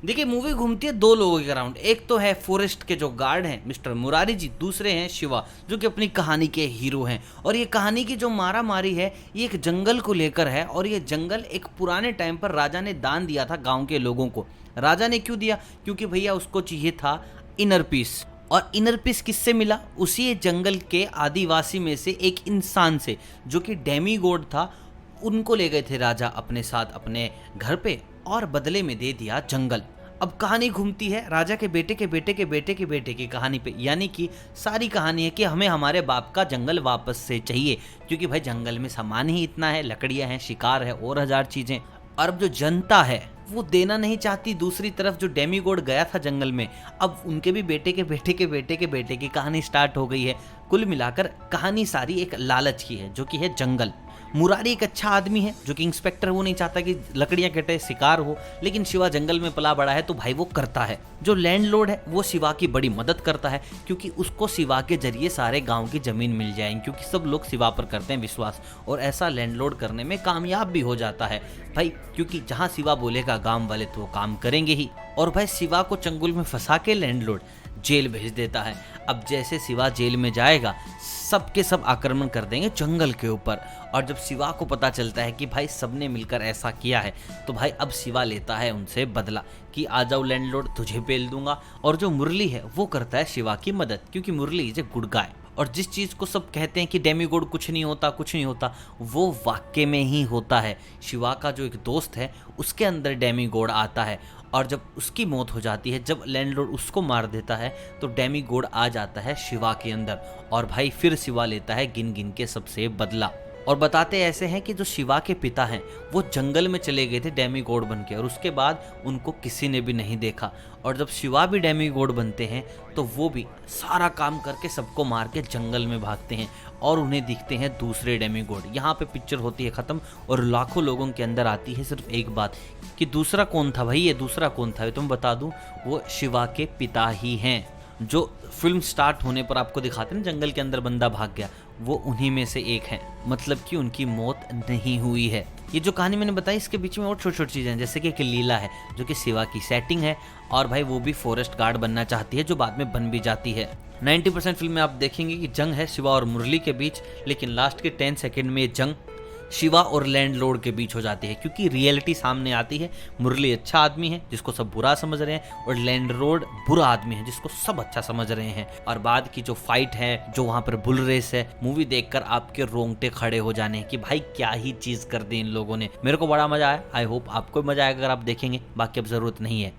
देखिए मूवी घूमती है दो लोगों के अराउंड। एक तो है फॉरेस्ट के जो गार्ड हैं मिस्टर मुरारी जी, दूसरे हैं शिवा जो कि अपनी कहानी के हीरो हैं। और ये कहानी की जो मारा मारी है ये एक जंगल को लेकर है। और ये जंगल एक पुराने टाइम पर राजा ने दान दिया था गांव के लोगों को। राजा ने क्यों दिया? क्योंकि भैया उसको चाहिए था इनर पीस। और इनर पीस किससे मिला? उसी जंगल के आदिवासी में से एक इंसान से जो कि डेमी गॉड था। उनको ले गए थे राजा अपने साथ अपने घर पे और बदले में दे दिया जंगल। अब कहानी घूमती है राजा के बेटे के बेटे के बेटे के बेटे की कहानी पे, यानी कि सारी कहानी है कि हमें हमारे बाप का जंगल वापस से चाहिए, क्योंकि भाई जंगल में सामान ही इतना है, लकड़ियां हैं, शिकार है और हजार चीजें। और अब जो जनता है वो देना नहीं चाहती। दूसरी तरफ जो डेमीगॉड गया था जंगल में, अब उनके भी बेटे के बेटे के बेटे के बेटे की कहानी स्टार्ट हो गई है। कुल मिलाकर कहानी सारी एक लालच की है जो कि है जंगल। मुरारी एक अच्छा आदमी है जो कि इंस्पेक्टर, वो नहीं चाहता कि लकड़ियां कटे, शिकार हो, लेकिन शिवा जंगल में पला बड़ा है तो भाई वो करता है। जो लैंडलॉर्ड है वो शिवा की बड़ी मदद करता है क्योंकि उसको शिवा के जरिए सारे गांव की जमीन मिल जाएगी, क्योंकि सब लोग शिवा पर करते हैं विश्वास। और ऐसा लैंडलॉर्ड करने में कामयाब भी हो जाता है भाई, क्योंकि जहां शिवा बोलेगा गांव वाले तो काम करेंगे ही। और भाई शिवा को चंगुल में फंसा के लैंडलॉर्ड जेल भेज देता है। अब जैसे शिवा जेल में जाएगा सबके सब आक्रमण कर देंगे जंगल के ऊपर। और जब शिवा को पता चलता है कि भाई सबने मिलकर ऐसा किया है तो भाई अब शिवा लेता है उनसे बदला कि आ जाओ लैंडलॉर्ड, तुझे पेल दूंगा। और जो मुरली है वो करता है शिवा की मदद, क्योंकि मुरली इज ए गुड गाय। और जिस चीज़ को सब कहते हैं कि डेमीगॉड कुछ नहीं होता कुछ नहीं होता, वो वाक्य में ही होता है। शिवा का जो एक दोस्त है उसके अंदर डेमीगॉड आता है और जब उसकी मौत हो जाती है, जब लैंडलॉर्ड उसको मार देता है तो डेमीगॉड आ जाता है शिवा के अंदर। और भाई फिर शिवा लेता है गिन गिन के सबसे बदला। और बताते ऐसे हैं कि जो शिवा के पिता हैं वो जंगल में चले गए थे डेमीगॉड बन के, और उसके बाद उनको किसी ने भी नहीं देखा। और जब शिवा भी डेमीगॉड बनते हैं तो वो भी सारा काम करके सबको मार के जंगल में भागते हैं और उन्हें दिखते हैं दूसरे डेमीगॉड। यहाँ पे पिक्चर होती है ख़त्म और लाखों लोगों के अंदर आती है सिर्फ एक बात कि दूसरा कौन था भाई, ये दूसरा कौन था? तुम बता दूं, वो शिवा के पिता ही हैं। जो फिल्म स्टार्ट होने पर आपको दिखाते हैं जंगल के अंदर बंदा भाग गया, वो उन्हीं में से एक है। मतलब कि उनकी मौत नहीं हुई है। ये जो कहानी मैंने बताई इसके बीच में और छोटी छोटी चीज़ें हैं, जैसे कि एक लीला है जो कि शिवा की सेटिंग है। और भाई वो भी फॉरेस्ट गार्ड बनना चाहती है जो बाद में बन भी जाती है। 90% फिल्म में आप देखेंगे कि जंग है शिवा और मुरली के बीच, लेकिन लास्ट के 10 सेकेंड में ये जंग शिवा और लैंडलॉर्ड के बीच हो जाती है, क्योंकि रियलिटी सामने आती है। मुरली अच्छा आदमी है जिसको सब बुरा समझ रहे हैं और लैंडलॉर्ड बुरा आदमी है जिसको सब अच्छा समझ रहे हैं। और बाद की जो फाइट है, जो वहां पर बुल रेस है, मूवी देखकर आपके रोंगटे खड़े हो जाने हैं कि भाई क्या ही चीज कर दी इन लोगों ने। मेरे को बड़ा मजा आया। आई होप आपको मजा आएगा अगर आप देखेंगे, बाकी अब जरूरत नहीं है।